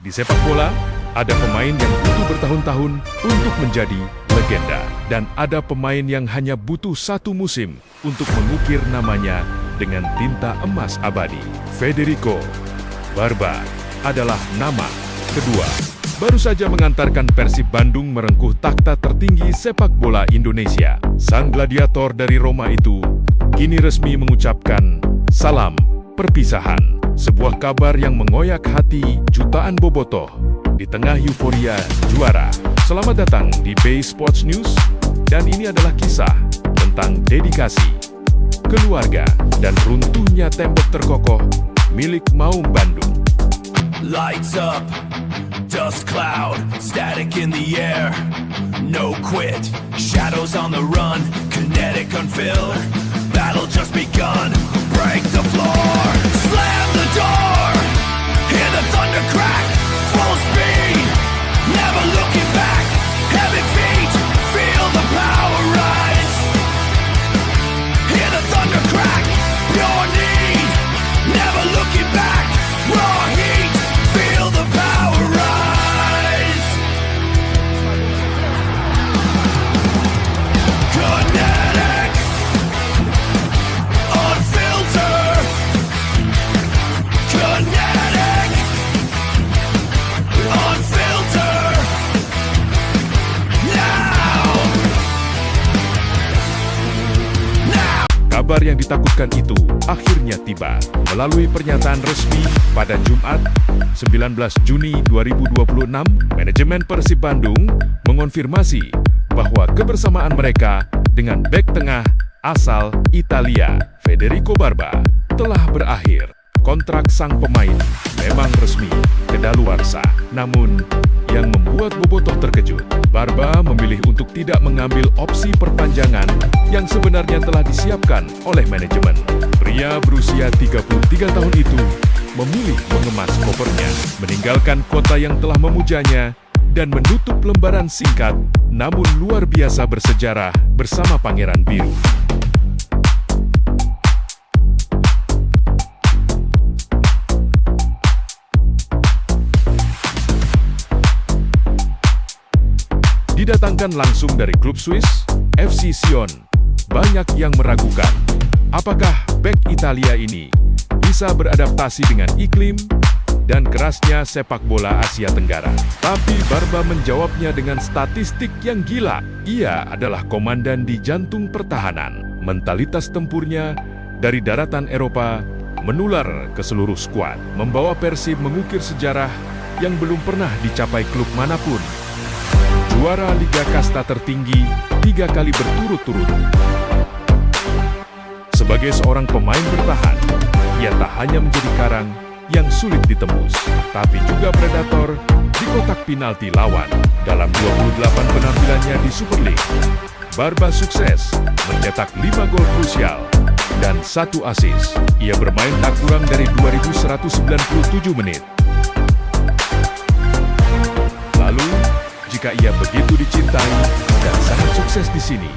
Di sepak bola, ada pemain yang butuh bertahun-tahun untuk menjadi legenda. Dan ada pemain yang hanya butuh satu musim untuk mengukir namanya dengan tinta emas abadi. Federico Barba adalah nama kedua. Baru saja mengantarkan Persib Bandung merengkuh takhta tertinggi sepak bola Indonesia. Sang gladiator dari Roma itu kini resmi mengucapkan salam perpisahan. Sebuah kabar yang mengoyak hati jutaan bobotoh di tengah euforia juara. Selamat datang di Bay Sports News, dan ini adalah kisah tentang dedikasi, keluarga, dan runtuhnya tembok terkokoh milik Maung Bandung. Lights up, dust cloud, static in the air. No quit, shadows on the run, kinetic unfilled. Battle just begun, break the floor, slam the door, hear the thunder crack, full speed, never looking back, heavy feet, feel the power rise. Hear the thunder crack, pure need, never looking back, raw heat, feel the power rise. Kinetic, unfiltered, kinetic, unfiltered, now. Kabar yang ditakutkan itu akhirnya tiba. Melalui pernyataan resmi pada Jumat 19 Juni 2026, manajemen Persib Bandung mengonfirmasi bahwa kebersamaan mereka dengan bek tengah asal Italia, Federico Barba, telah berakhir. Kontrak sang pemain memang resmi kedaluarsa. Namun, yang membuat bobotoh terkejut, Barba memilih untuk tidak mengambil opsi perpanjangan yang sebenarnya telah disiapkan oleh manajemen. Pria berusia 33 tahun itu memilih mengemas kopernya, meninggalkan kota yang telah memujanya, dan menutup lembaran singkat namun luar biasa bersejarah bersama Pangeran Biru. Didatangkan langsung dari klub Swiss, FC Sion, banyak yang meragukan apakah bek Italia ini bisa beradaptasi dengan iklim dan kerasnya sepak bola Asia Tenggara. Tapi Barba menjawabnya dengan statistik yang gila. Ia adalah komandan di jantung pertahanan. Mentalitas tempurnya dari daratan Eropa menular ke seluruh skuad, membawa Persib mengukir sejarah yang belum pernah dicapai klub manapun. Juara Liga Kasta tertinggi 3 kali berturut-turut. Sebagai seorang pemain bertahan, ia tak hanya menjadi karang yang sulit ditembus, tapi juga predator di kotak penalti lawan. Dalam 28 penampilannya di Super League, Barba sukses mencetak 5 gol krusial dan 1 assist. Ia bermain tak kurang dari 2.197 menit. Lalu, jika ia begitu dicintai dan sangat sukses di sini,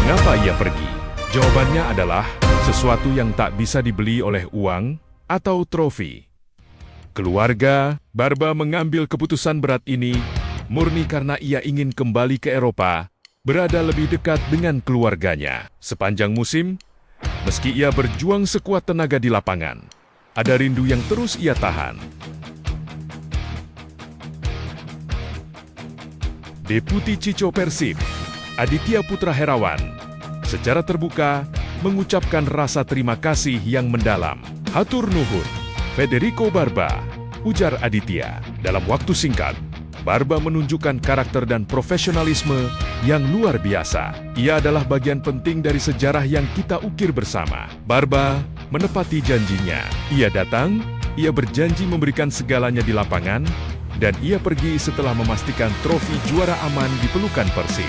mengapa ia pergi? Jawabannya adalah sesuatu yang tak bisa dibeli oleh uang atau trofi. Keluarga Barba mengambil keputusan berat ini murni karena ia ingin kembali ke Eropa, berada lebih dekat dengan keluarganya. Sepanjang musim, meski ia berjuang sekuat tenaga di lapangan, ada rindu yang terus ia tahan. Deputi Cico Persib, Aditya Putra Herawan, secara terbuka mengucapkan rasa terima kasih yang mendalam. Hatur nuhun, Federico Barba, ujar Aditya. Dalam waktu singkat, Barba menunjukkan karakter dan profesionalisme yang luar biasa. Ia adalah bagian penting dari sejarah yang kita ukir bersama. Barba menepati janjinya. Ia datang, ia berjanji memberikan segalanya di lapangan, dan ia pergi setelah memastikan trofi juara aman di pelukan Persib.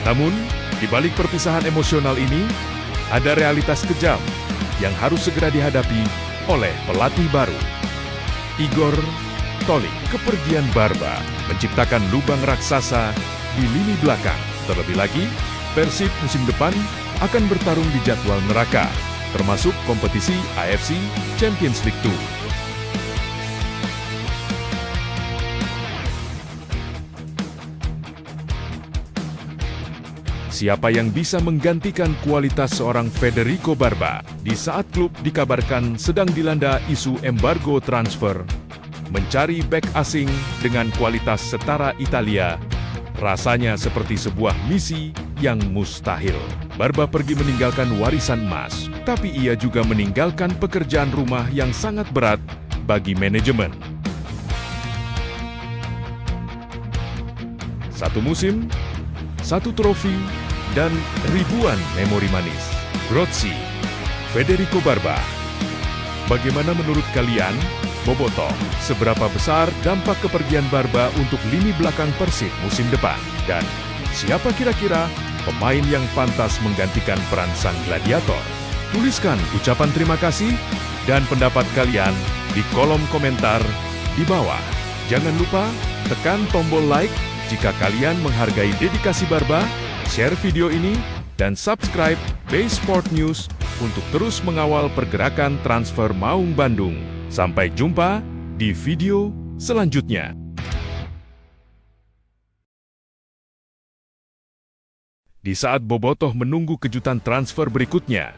Namun, di balik perpisahan emosional ini, ada realitas kejam yang harus segera dihadapi oleh pelatih baru. Igor Tolik. Kepergian Barba menciptakan lubang raksasa di lini belakang. Terlebih lagi, Persib musim depan akan bertarung di jadwal neraka, termasuk kompetisi AFC Champions League 2. siapa yang bisa menggantikan kualitas seorang Federico Barba di saat klub dikabarkan sedang dilanda isu embargo transfer. Mencari bek asing dengan kualitas setara Italia rasanya seperti sebuah misi yang mustahil. Barba pergi meninggalkan warisan emas, tapi ia juga meninggalkan pekerjaan rumah yang sangat berat bagi manajemen. Satu musim, satu trofi, dan ribuan memori manis. Grazie, Federico Barba. Bagaimana menurut kalian? Bobotoh, seberapa besar dampak kepergian Barba untuk lini belakang Persib musim depan? Dan siapa kira-kira pemain yang pantas menggantikan peran sang gladiator? Tuliskan ucapan terima kasih dan pendapat kalian di kolom komentar di bawah. Jangan lupa tekan tombol like jika kalian menghargai dedikasi Barba, share video ini, dan subscribe Base Sport News untuk terus mengawal pergerakan transfer Maung Bandung. Sampai jumpa di video selanjutnya. Di saat Bobotoh menunggu kejutan transfer berikutnya,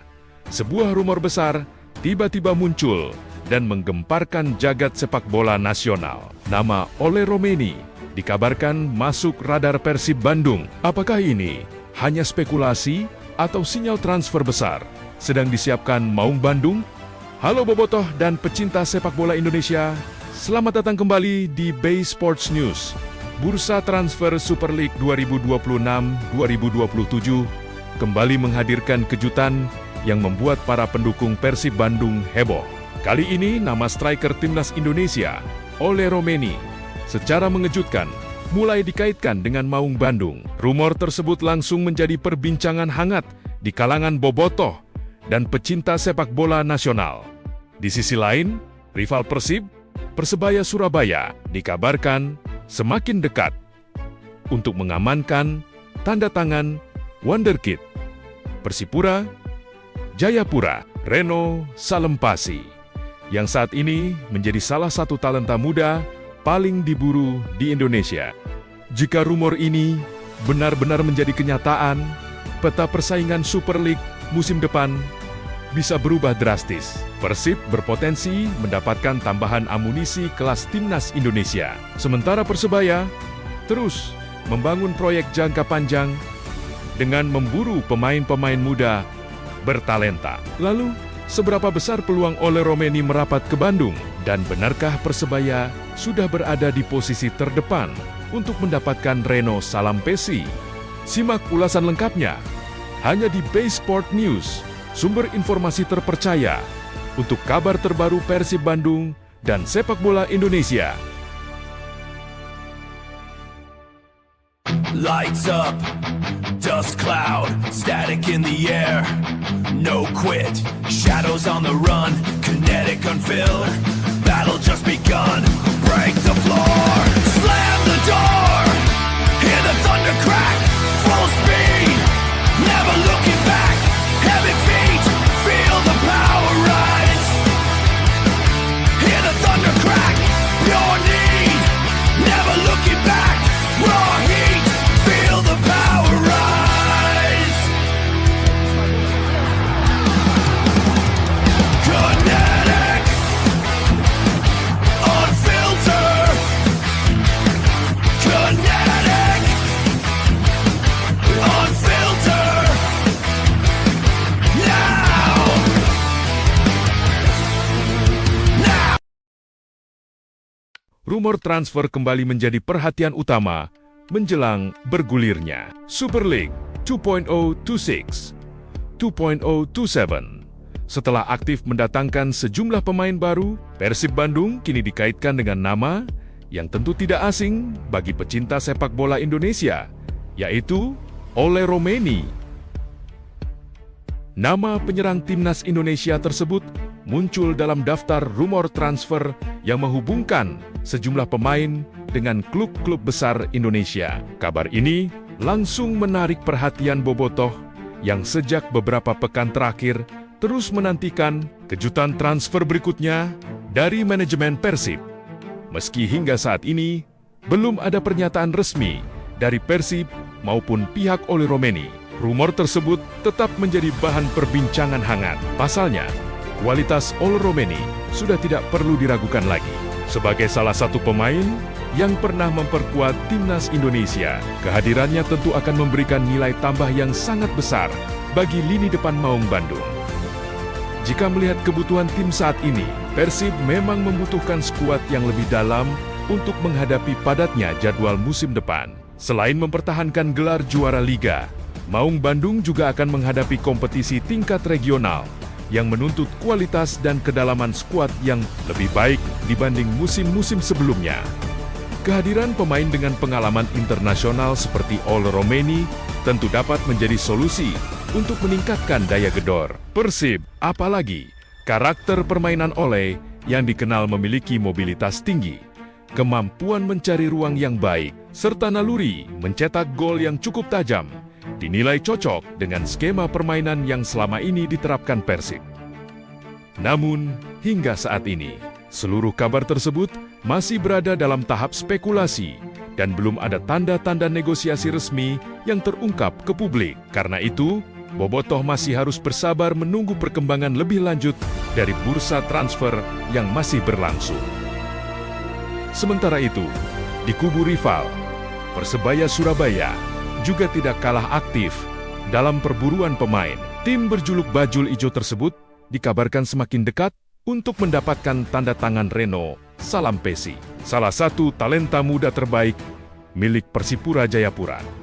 sebuah rumor besar tiba-tiba muncul dan menggemparkan jagat sepak bola nasional. Nama Ole Romeni dikabarkan masuk radar Persib Bandung. Apakah ini hanya spekulasi atau sinyal transfer besar sedang disiapkan Maung Bandung? Halo Bobotoh dan pecinta sepak bola Indonesia, selamat datang kembali di Base Sports News. Bursa transfer Super League 2026-2027 kembali menghadirkan kejutan yang membuat para pendukung Persib Bandung heboh. Kali ini nama striker timnas Indonesia, Ole Romeni, secara mengejutkan mulai dikaitkan dengan Maung Bandung. Rumor tersebut langsung menjadi perbincangan hangat di kalangan Bobotoh dan pecinta sepak bola nasional. Di sisi lain, rival Persib, Persebaya Surabaya, dikabarkan semakin dekat untuk mengamankan tanda tangan wonderkid Persipura Jayapura, Reno Salempasi, yang saat ini menjadi salah satu talenta muda paling diburu di Indonesia. Jika rumor ini benar-benar menjadi kenyataan, peta persaingan Super League musim depan bisa berubah drastis. Persib berpotensi mendapatkan tambahan amunisi kelas timnas Indonesia. Sementara Persebaya terus membangun proyek jangka panjang dengan memburu pemain-pemain muda bertalenta. Lalu, seberapa besar peluang Ole Romeni merapat ke Bandung? Dan benarkah Persebaya sudah berada di posisi terdepan untuk mendapatkan Reno Salampesi? Simak ulasan lengkapnya hanya di Base Sport News, sumber informasi terpercaya untuk kabar terbaru Persib Bandung dan sepak bola Indonesia. Lights up, dust cloud, static in the air. No quit, shadows on the run, kinetic unfilled. Battle just begun, break the floor, slam the door. Hear the thunder crack, full speed, never looking back. Heavy feet, feel the power rise. Hear the thunder crack, your need, never looking back. Raw heat, feel the power rise. Kinetic, unfiltered. Kinetic, unfiltered. Now, now. Rumor transfer kembali menjadi perhatian utama menjelang bergulirnya Super League 2.026, 2.027. Setelah aktif mendatangkan sejumlah pemain baru, Persib Bandung kini dikaitkan dengan nama yang tentu tidak asing bagi pecinta sepak bola Indonesia, yaitu Ole Romeni. Nama penyerang timnas Indonesia tersebut muncul dalam daftar rumor transfer yang menghubungkan sejumlah pemain dengan klub-klub besar Indonesia. Kabar ini langsung menarik perhatian Bobotoh yang sejak beberapa pekan terakhir terus menantikan kejutan transfer berikutnya dari manajemen Persib. Meski hingga saat ini belum ada pernyataan resmi dari Persib maupun pihak Ole Romeni. rumor tersebut tetap menjadi bahan perbincangan hangat. Pasalnya, kualitas Oloromeni sudah tidak perlu diragukan lagi. Sebagai salah satu pemain yang pernah memperkuat timnas Indonesia, kehadirannya tentu akan memberikan nilai tambah yang sangat besar bagi lini depan Maung Bandung. Jika melihat kebutuhan tim saat ini, Persib memang membutuhkan skuad yang lebih dalam untuk menghadapi padatnya jadwal musim depan. Selain mempertahankan gelar juara Liga, Maung Bandung juga akan menghadapi kompetisi tingkat regional yang menuntut kualitas dan kedalaman skuad yang lebih baik dibanding musim-musim sebelumnya. Kehadiran pemain dengan pengalaman internasional seperti Oloromeni tentu dapat menjadi solusi untuk meningkatkan daya gedor Persib. Apalagi karakter permainan Ole yang dikenal memiliki mobilitas tinggi, kemampuan mencari ruang yang baik, serta naluri mencetak gol yang cukup tajam, dinilai cocok dengan skema permainan yang selama ini diterapkan Persib. Namun, hingga saat ini, seluruh kabar tersebut masih berada dalam tahap spekulasi dan belum ada tanda-tanda negosiasi resmi yang terungkap ke publik. Karena itu, Bobotoh masih harus bersabar menunggu perkembangan lebih lanjut dari bursa transfer yang masih berlangsung. Sementara itu, di kubu rival, Persebaya Surabaya juga tidak kalah aktif dalam perburuan pemain. Tim berjuluk Bajul Ijo tersebut dikabarkan semakin dekat untuk mendapatkan tanda tangan Reno Salampesi, salah satu talenta muda terbaik milik Persipura Jayapura.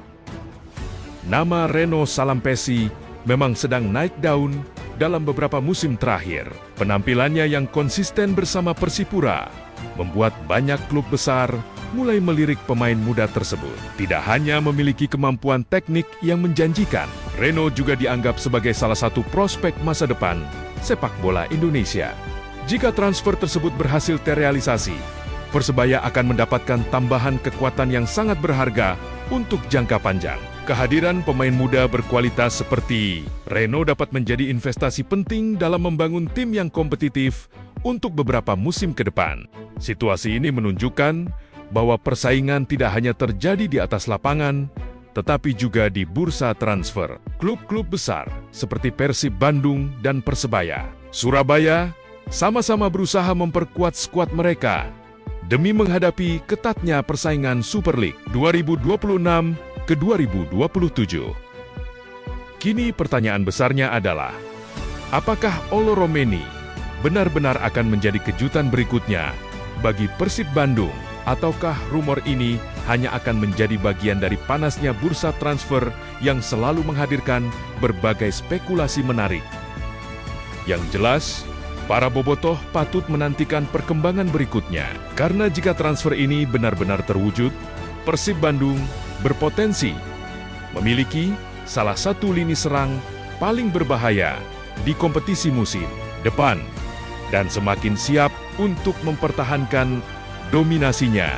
Nama Reno Salampesi memang sedang naik daun dalam beberapa musim terakhir. Penampilannya yang konsisten bersama Persipura membuat banyak klub besar mulai melirik pemain muda tersebut. Tidak hanya memiliki kemampuan teknik yang menjanjikan, Reno juga dianggap sebagai salah satu prospek masa depan sepak bola Indonesia. Jika transfer tersebut berhasil terrealisasi, Persebaya akan mendapatkan tambahan kekuatan yang sangat berharga untuk jangka panjang. Kehadiran pemain muda berkualitas seperti Reno dapat menjadi investasi penting dalam membangun tim yang kompetitif untuk beberapa musim ke depan. Situasi ini menunjukkan bahwa persaingan tidak hanya terjadi di atas lapangan, tetapi juga di bursa transfer. Klub-klub besar seperti Persib Bandung dan Persebaya Surabaya sama-sama berusaha memperkuat skuad mereka demi menghadapi ketatnya persaingan Super League 2026 ke 2027. Kini pertanyaan besarnya adalah, apakah Oloromeni benar-benar akan menjadi kejutan berikutnya bagi Persib Bandung, ataukah rumor ini hanya akan menjadi bagian dari panasnya bursa transfer yang selalu menghadirkan berbagai spekulasi menarik? Yang jelas, para bobotoh patut menantikan perkembangan berikutnya. Karena jika transfer ini benar-benar terwujud, Persib Bandung berpotensi memiliki salah satu lini serang paling berbahaya di kompetisi musim depan dan semakin siap untuk mempertahankan dominasinya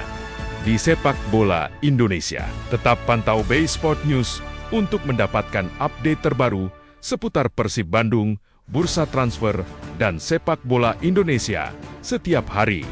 di sepak bola Indonesia. Tetap pantau Bay Sport News untuk mendapatkan update terbaru seputar Persib Bandung, bursa transfer, dan sepak bola Indonesia setiap hari.